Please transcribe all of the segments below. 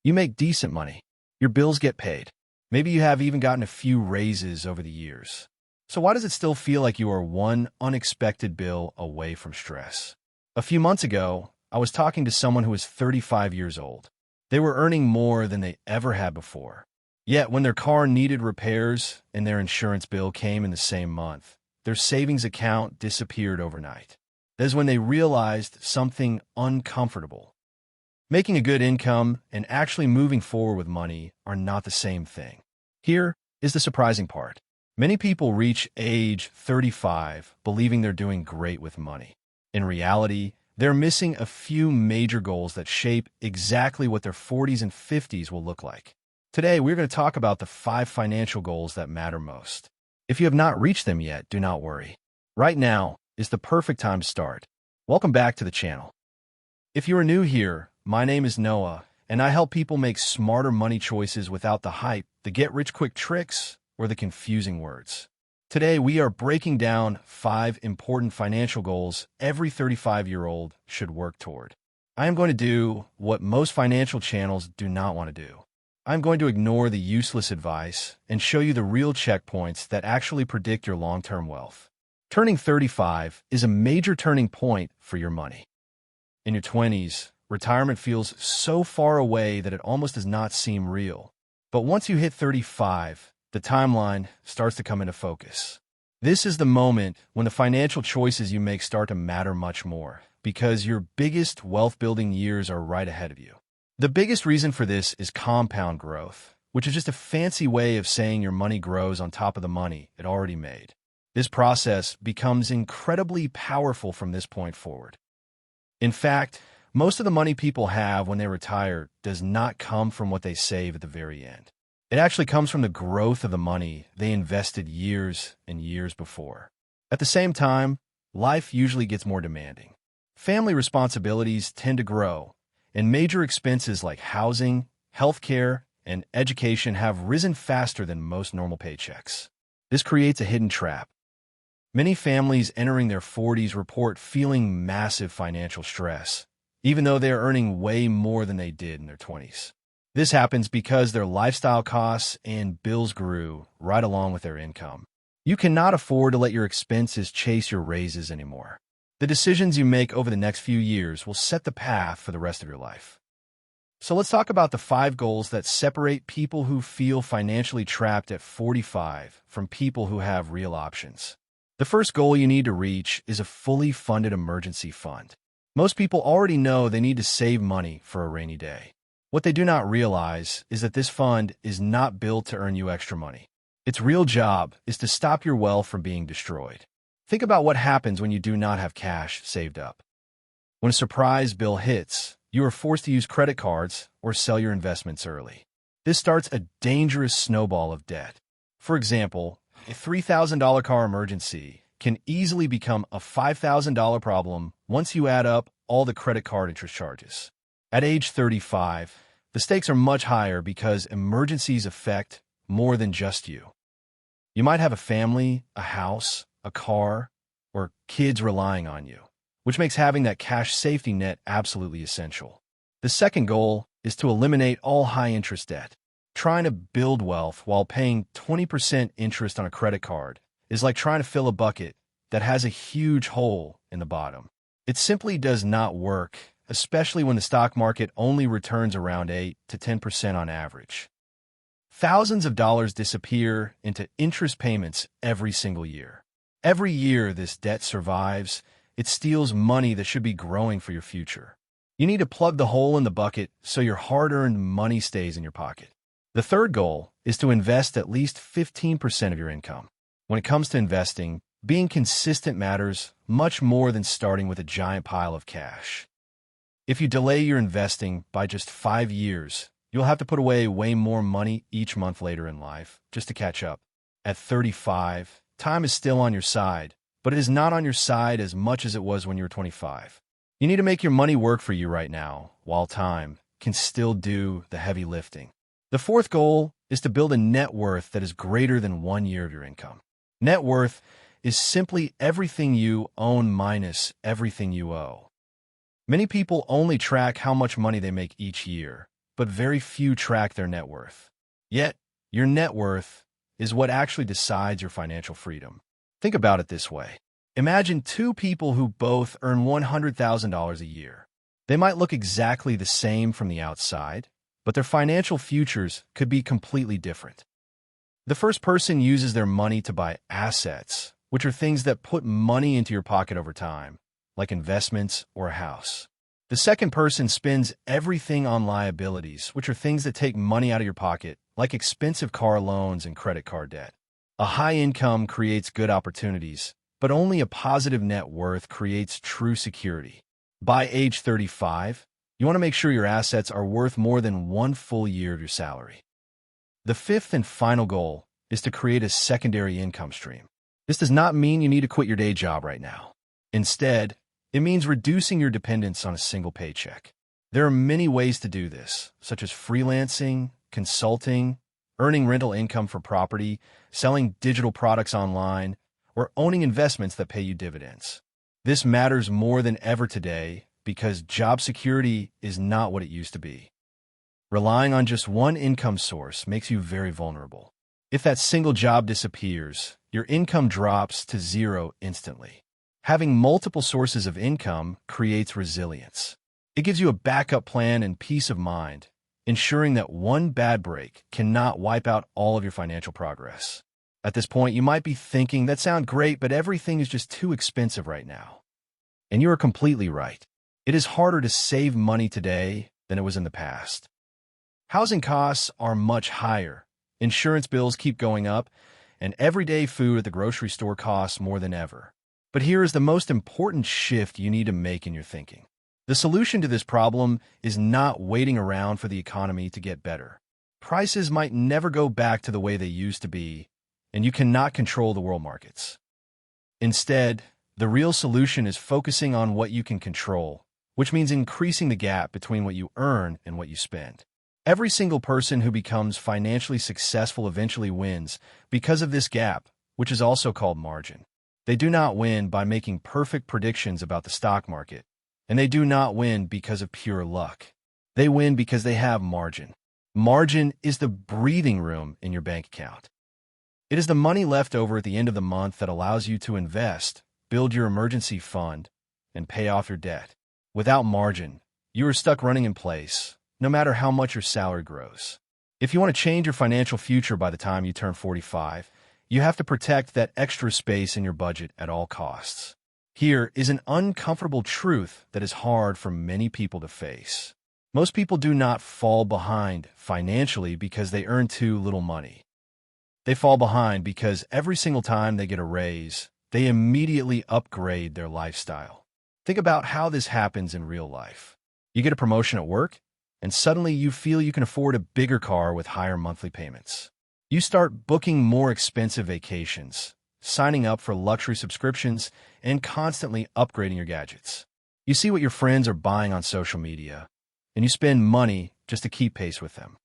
You make decent money. Your bills get paid. Maybe you have even gotten a few raises over the years. So why does it still feel like you are one unexpected bill away from stress? A few months ago, I was talking to someone who was 35 years old. They were earning more than they ever had before. Yet when their car needed repairs and their insurance bill came in the same month, their savings account disappeared overnight. That is when they realized something uncomfortable. Making a good income and actually moving forward with money are not the same thing. Here is the surprising part. Many people reach age 35 believing they're doing great with money. In reality, they're missing a few major goals that shape exactly what their 40s and 50s will look like. Today, we're going to talk about the 5 financial goals that matter most. If you have not reached them yet, do not worry. Right now is the perfect time to start. Welcome back to the channel. If you are new here, my name is Noah, and I help people make smarter money choices without the hype, the get-rich-quick tricks, or the confusing words. Today, we are breaking down 5 important financial goals every 35-year-old should work toward. I am going to do what most financial channels do not want to do. I'm going to ignore the useless advice and show you the real checkpoints that actually predict your long-term wealth. Turning 35 is a major turning point for your money. In your 20s, retirement feels so far away that it almost does not seem real. But once you hit 35, the timeline starts to come into focus. This is the moment when the financial choices you make start to matter much more, because your biggest wealth-building years are right ahead of you. The biggest reason for this is compound growth, which is just a fancy way of saying your money grows on top of the money it already made. This process becomes incredibly powerful from this point forward. In fact, most of the money people have when they retire does not come from what they save at the very end. It actually comes from the growth of the money they invested years and years before. At the same time, life usually gets more demanding. Family responsibilities tend to grow, and major expenses like housing, healthcare, and education have risen faster than most normal paychecks. This creates a hidden trap. Many families entering their 40s report feeling massive financial stress, even though they are earning way more than they did in their 20s. This happens because their lifestyle costs and bills grew right along with their income. You cannot afford to let your expenses chase your raises anymore. The decisions you make over the next few years will set the path for the rest of your life. So let's talk about the 5 goals that separate people who feel financially trapped at 45 from people who have real options. The first goal you need to reach is a fully funded emergency fund. Most people already know they need to save money for a rainy day. What they do not realize is that this fund is not built to earn you extra money. Its real job is to stop your wealth from being destroyed. Think about what happens when you do not have cash saved up. When a surprise bill hits, you are forced to use credit cards or sell your investments early. This starts a dangerous snowball of debt. For example, a $3,000 car emergency can easily become a $5,000 problem once you add up all the credit card interest charges. At age 35, the stakes are much higher because emergencies affect more than just you. You might have a family, a house, a car, or kids relying on you, which makes having that cash safety net absolutely essential. The second goal is to eliminate all high-interest debt. Trying to build wealth while paying 20% interest on a credit card is like trying to fill a bucket that has a huge hole in the bottom. It simply does not work, especially when the stock market only returns around 8 to 10% on average. Thousands of dollars disappear into interest payments every single year. Every year this debt survives, it steals money that should be growing for your future. You need to plug the hole in the bucket so your hard-earned money stays in your pocket. The third goal is to invest at least 15% of your income. When it comes to investing, being consistent matters much more than starting with a giant pile of cash. If you delay your investing by just 5 years, you'll have to put away way more money each month later in life just to catch up. At 35, time is still on your side, but it is not on your side as much as it was when you were 25. You need to make your money work for you right now, while time can still do the heavy lifting. The fourth goal is to build a net worth that is greater than 1 year of your income. Net worth is simply everything you own minus everything you owe. Many people only track how much money they make each year, but very few track their net worth. Yet, your net worth is what actually decides your financial freedom. Think about it this way. Imagine two people who both earn $100,000 a year. They might look exactly the same from the outside, but their financial futures could be completely different. The first person uses their money to buy assets, which are things that put money into your pocket over time, like investments or a house. The second person spends everything on liabilities, which are things that take money out of your pocket, like expensive car loans and credit card debt. A high income creates good opportunities, but only a positive net worth creates true security. By age 35, you want to make sure your assets are worth more than one full year of your salary. The fifth and final goal is to create a secondary income stream. This does not mean you need to quit your day job right now. Instead, it means reducing your dependence on a single paycheck. There are many ways to do this, such as freelancing, consulting, earning rental income for property, selling digital products online, or owning investments that pay you dividends. This matters more than ever today because job security is not what it used to be. Relying on just one income source makes you very vulnerable. If that single job disappears, your income drops to zero instantly. Having multiple sources of income creates resilience. It gives you a backup plan and peace of mind, ensuring that one bad break cannot wipe out all of your financial progress. At this point, you might be thinking, that sounds great, but everything is just too expensive right now. And you are completely right. It is harder to save money today than it was in the past. Housing costs are much higher, insurance bills keep going up, and everyday food at the grocery store costs more than ever. But here is the most important shift you need to make in your thinking. The solution to this problem is not waiting around for the economy to get better. Prices might never go back to the way they used to be, and you cannot control the world markets. Instead, the real solution is focusing on what you can control, which means increasing the gap between what you earn and what you spend. Every single person who becomes financially successful eventually wins because of this gap, which is also called margin. They do not win by making perfect predictions about the stock market, and they do not win because of pure luck. They win because they have margin. Margin is the breathing room in your bank account. It is the money left over at the end of the month that allows you to invest, build your emergency fund, and pay off your debt. Without margin, you are stuck running in place, no matter how much your salary grows. If you want to change your financial future by the time you turn 45, you have to protect that extra space in your budget at all costs. Here is an uncomfortable truth that is hard for many people to face. Most people do not fall behind financially because they earn too little money. They fall behind because every single time they get a raise, they immediately upgrade their lifestyle. Think about how this happens in real life. You get a promotion at work, and suddenly you feel you can afford a bigger car with higher monthly payments. You start booking more expensive vacations, signing up for luxury subscriptions, and constantly upgrading your gadgets. You see what your friends are buying on social media, and you spend money just to keep pace with them.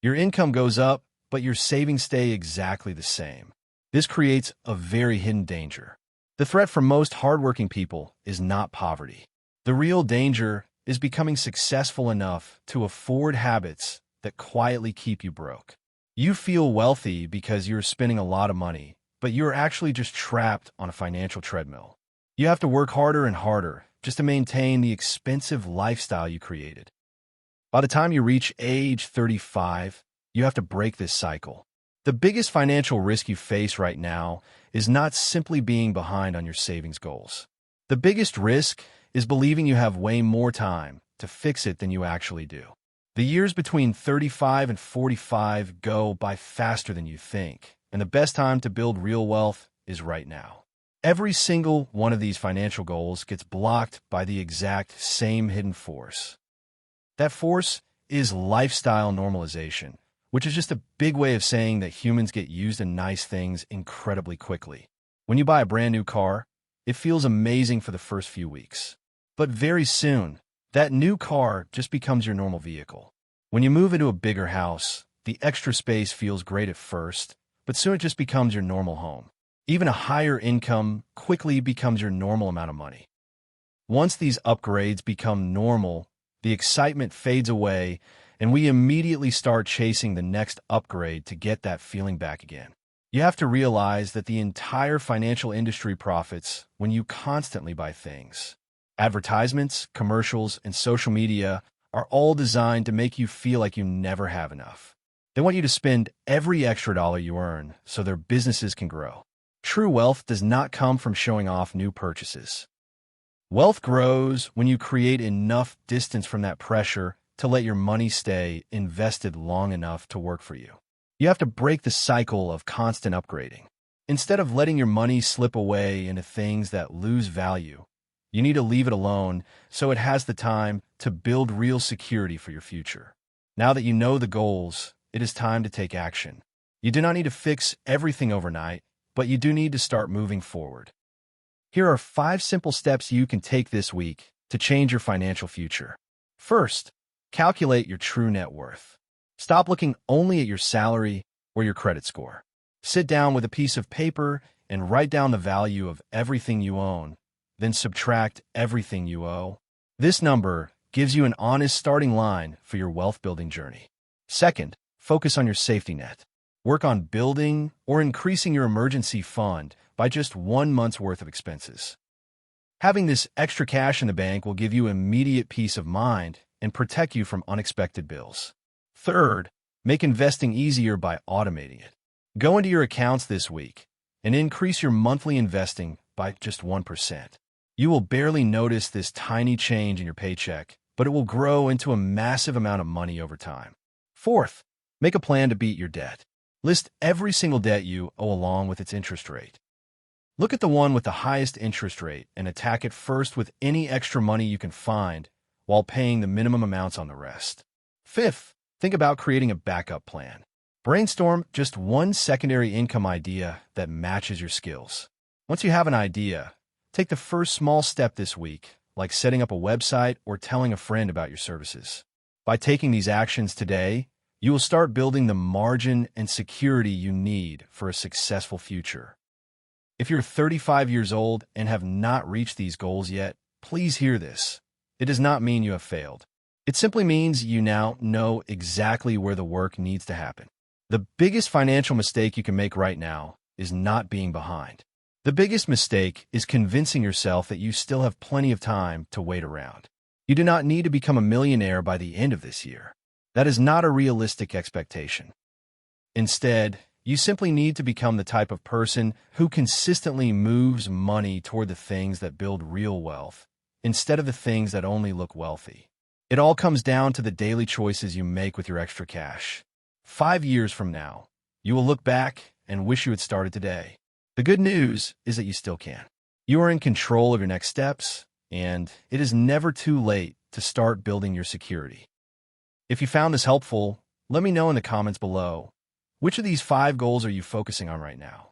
Your income goes up, but your savings stay exactly the same. This creates a very hidden danger. The threat for most hardworking people is not poverty. The real danger is becoming successful enough to afford habits that quietly keep you broke. You feel wealthy because you're spending a lot of money, but you're actually just trapped on a financial treadmill. You have to work harder and harder just to maintain the expensive lifestyle you created. By the time you reach age 35, you have to break this cycle. The biggest financial risk you face right now is not simply being behind on your savings goals. The biggest risk is believing you have way more time to fix it than you actually do. The years between 35 and 45 go by faster than you think, and the best time to build real wealth is right now. Every single one of these financial goals gets blocked by the exact same hidden force. That force is lifestyle normalization, which is just a big way of saying that humans get used to nice things incredibly quickly. When you buy a brand new car, it feels amazing for the first few weeks. But very soon, that new car just becomes your normal vehicle. When you move into a bigger house, the extra space feels great at first, but soon it just becomes your normal home. Even a higher income quickly becomes your normal amount of money. Once these upgrades become normal, the excitement fades away and we immediately start chasing the next upgrade to get that feeling back again. You have to realize that the entire financial industry profits when you constantly buy things. Advertisements, commercials, and social media are all designed to make you feel like you never have enough. They want you to spend every extra dollar you earn so their businesses can grow. True wealth does not come from showing off new purchases. Wealth grows when you create enough distance from that pressure to let your money stay invested long enough to work for you. You have to break the cycle of constant upgrading. Instead of letting your money slip away into things that lose value, you need to leave it alone so it has the time to build real security for your future. Now that you know the goals, it is time to take action. You do not need to fix everything overnight, but you do need to start moving forward. Here are 5 simple steps you can take this week to change your financial future. First, calculate your true net worth. Stop looking only at your salary or your credit score. Sit down with a piece of paper and write down the value of everything you own, then subtract everything you owe. This number gives you an honest starting line for your wealth-building journey. Second, focus on your safety net. Work on building or increasing your emergency fund by just 1 month's worth of expenses. Having this extra cash in the bank will give you immediate peace of mind and protect you from unexpected bills. Third, make investing easier by automating it. Go into your accounts this week and increase your monthly investing by just 1%. You will barely notice this tiny change in your paycheck, but it will grow into a massive amount of money over time. Fourth, make a plan to beat your debt. List every single debt you owe along with its interest rate. Look at the one with the highest interest rate and attack it first with any extra money you can find while paying the minimum amounts on the rest. Fifth, think about creating a backup plan. Brainstorm just one secondary income idea that matches your skills. Once you have an idea, take the first small step this week, like setting up a website or telling a friend about your services. By taking these actions today, you will start building the margin and security you need for a successful future. If you're 35 years old and have not reached these goals yet, please hear this. It does not mean you have failed. It simply means you now know exactly where the work needs to happen. The biggest financial mistake you can make right now is not being behind. The biggest mistake is convincing yourself that you still have plenty of time to wait around. You do not need to become a millionaire by the end of this year. That is not a realistic expectation. Instead, you simply need to become the type of person who consistently moves money toward the things that build real wealth, instead of the things that only look wealthy. It all comes down to the daily choices you make with your extra cash. 5 years from now, you will look back and wish you had started today. The good news is that you still can. You are in control of your next steps, and it is never too late to start building your security. If you found this helpful, let me know in the comments below. Which of these 5 goals are you focusing on right now?